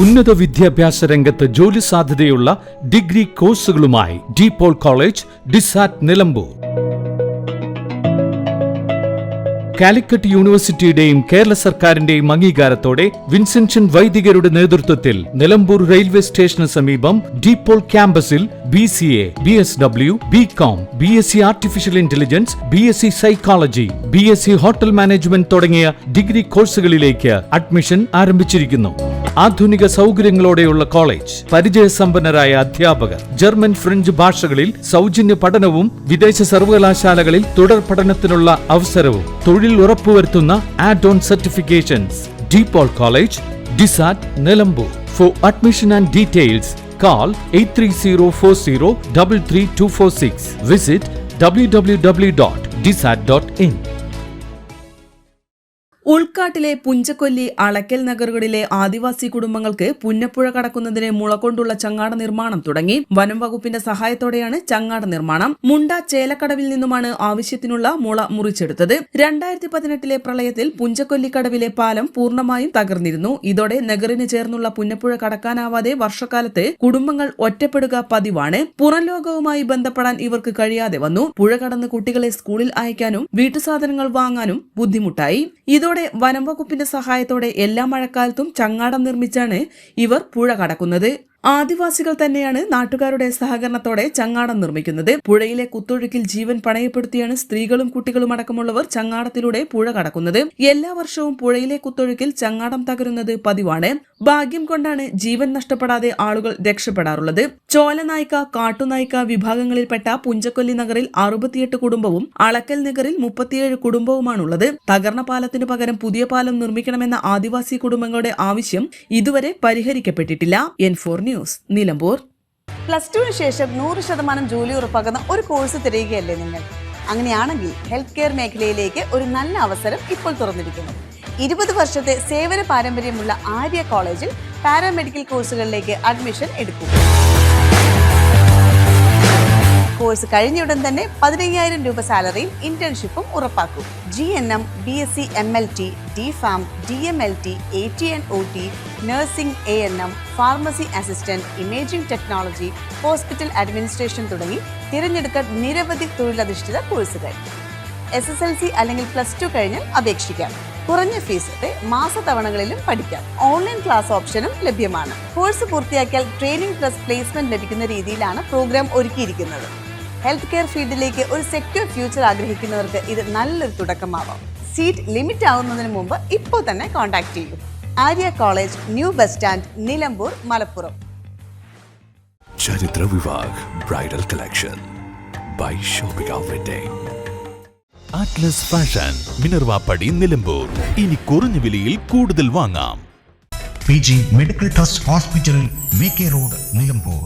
ഉന്നത വിദ്യാഭ്യാസ രംഗത്ത് ജോലി സാധ്യതയുള്ള ഡിഗ്രി കോഴ്സുകളുമായി DePaul college, DISAT, Nilambur. Calicut യൂണിവേഴ്സിറ്റിയുടെയും കേരള സർക്കാരിന്റെയും അംഗീകാരത്തോടെ വിൻസെൻഷൻ വൈദികരുടെ നേതൃത്വത്തിൽ നിലമ്പൂർ റെയിൽവേ സ്റ്റേഷന് സമീപം DePaul ക്യാമ്പസിൽ BCA, BSW, BCom, BSc artificial intelligence, BSc psychology, BSc hotel management തുടങ്ങിയ ഡിഗ്രി കോഴ്സുകളിലേക്ക് അഡ്മിഷൻ ആരംഭിച്ചിരിക്കുന്നു. ആധുനിക സൗകര്യങ്ങളോടെയുള്ള കോളേജ്, പരിചയസമ്പന്നരായ അധ്യാപകർ, ജർമ്മൻ, ഫ്രഞ്ച് ഭാഷകളിൽ സൗജന്യ പഠനവും വിദേശ സർവകലാശാലകളിൽ തുടർ പഠനത്തിനുള്ള അവസരവും തൊഴിൽ ഉറപ്പുവരുത്തുന്ന add on certifications. DePaul college, DISAT, Nilambur. For admission and details call 8304033246. Visit www.disat.in. ഉൾക്കാട്ടിലെ പുഞ്ചക്കൊല്ലി, അളക്കൽ നഗറുകളിലെ ആദിവാസി കുടുംബങ്ങൾക്ക് പുന്നപ്പുഴ കടക്കുന്നതിന് മുള കൊണ്ടുള്ള ചങ്ങാട നിർമ്മാണം തുടങ്ങി. വനം വകുപ്പിന്റെ സഹായത്തോടെയാണ് ചങ്ങാട നിർമ്മാണം. മുണ്ട ചേലക്കടവിൽ നിന്നുമാണ് ആവശ്യത്തിനുള്ള മുള മുറിച്ചെടുത്തത്. 2018 പ്രളയത്തിൽ പുഞ്ചക്കൊല്ലിക്കടവിലെ പാലം പൂർണ്ണമായും തകർന്നിരുന്നു. ഇതോടെ നഗറിന് ചേർന്നുള്ള പുന്നപ്പുഴ കടക്കാനാവാതെ വർഷക്കാലത്ത് കുടുംബങ്ങൾ ഒറ്റപ്പെടുക പതിവാണ്. പുറം ലോകവുമായി ബന്ധപ്പെടാൻ ഇവർക്ക് കഴിയാതെ വന്നു. പുഴ കടന്ന് കുട്ടികളെ സ്കൂളിൽ അയക്കാനും വീട്ടുസാധനങ്ങൾ വാങ്ങാനും ബുദ്ധിമുട്ടായി. ഇതോടെ വനം വകുപ്പിന്റെ സഹായത്തോടെ എല്ലാ മഴക്കാലത്തും ചങ്ങാടം നിർമ്മിച്ചാണ് ഇവർ പുഴ കടക്കുന്നത്. ആദിവാസികൾ തന്നെയാണ് നാട്ടുകാരുടെ സഹകരണത്തോടെ ചങ്ങാടം നിർമ്മിക്കുന്നത്. പുഴയിലെ കുത്തൊഴുക്കിൽ ജീവൻ പണയപ്പെടുത്തിയാണ് സ്ത്രീകളും കുട്ടികളും അടക്കമുള്ളവർ ചങ്ങാടത്തിലൂടെ പുഴ കടക്കുന്നത്. എല്ലാ വർഷവും പുഴയിലെ കുത്തൊഴുക്കിൽ ചങ്ങാടം തകരുന്നത് പതിവാണ്. ഭാഗ്യം കൊണ്ടാണ് ജീവൻ നഷ്ടപ്പെടാതെ ആളുകൾ രക്ഷപ്പെടാറുള്ളത്. ചോലനായ്ക്ക, കാട്ടുനായ്ക്ക വിഭാഗങ്ങളിൽപ്പെട്ട പുഞ്ചക്കൊല്ലി നഗറിൽ 68 കുടുംബവും അളക്കൽ നഗറിൽ 37 കുടുംബവുമാണുള്ളത്. തകർന്ന പാലത്തിന് പകരം പുതിയ പാലം നിർമ്മിക്കണമെന്ന ആദിവാസി കുടുംബങ്ങളുടെ ആവശ്യം ഇതുവരെ പരിഹരിക്കപ്പെട്ടിട്ടില്ല. N4 news, Nilambur. +2 ശേഷം 100% ജോലി ഉറപ്പാക്കുന്ന ഒരു കോഴ്സ് തിരയുകയല്ലേ നിങ്ങൾ? അങ്ങനെയാണെങ്കിൽ ഹെൽത്ത് കെയർ മേഖലയിലേക്ക് ഒരു നല്ല അവസരം ഇപ്പോൾ തുറന്നിരിക്കുന്നു. 20 വർഷത്തെ സേവന പാരമ്പര്യമുള്ള ആര്യ കോളേജിൽ പാരാമെഡിക്കൽ കോഴ്സുകളിലേക്ക് അഡ്മിഷൻ എടുക്കും. കോഴ്സ് കഴിഞ്ഞയുടൻ തന്നെ 15,000 രൂപ സാലറിയും ഇന്റേൺഷിപ്പും ഉറപ്പാക്കും. GNM, BSc MLT, DPharm, DMLT, AT&OT, nursing, ANM, pharmacy assistant, imaging technology, hospital administration തുടങ്ങി തിരഞ്ഞെടുക്കാൻ നിരവധി തൊഴിലധിഷ്ഠിത കോഴ്സുകൾ. SSLC അല്ലെങ്കിൽ +2 കഴിഞ്ഞാൽ അപേക്ഷിക്കാം. കുറഞ്ഞ ഫീസോടെ മാസതവണകളിലും പഠിക്കാം. ഓൺലൈൻ ക്ലാസ് ഓപ്ഷനും ലഭ്യമാണ്. കോഴ്സ് പൂർത്തിയാക്കിയാൽ ട്രെയിനിംഗ് പ്ലസ് പ്ലേസ്മെന്റ് ലഭിക്കുന്ന രീതിയിലാണ് പ്രോഗ്രാം ഒരുക്കിയിരിക്കുന്നത്. ഹെൽത്ത് കെയർ ഫീൽഡിലേക്ക് ഒരു സെക്യൂർ ഫ്യൂച്ചർ ആഗ്രഹിക്കുന്നവർക്ക് ഇത് നല്ലൊരു തുടക്കമാവാം. സീറ്റ് ലിമിറ്റ് ആവുന്നതിന് മുമ്പ് ഇപ്പോൾ തന്നെ കോൺടാക്ട് ചെയ്യൂ. Arya college, new bus stand, Nilambur, Malappuram. Charithra Vivah bridal collection by shopping outlet. Atlas fashion, Minerva Padi, Nilambur. ഇനി കുറഞ്ഞ വിലയിൽ കൂടുതൽ വാങ്ങാം. PG medical trust hospital, VK road, Nilambur.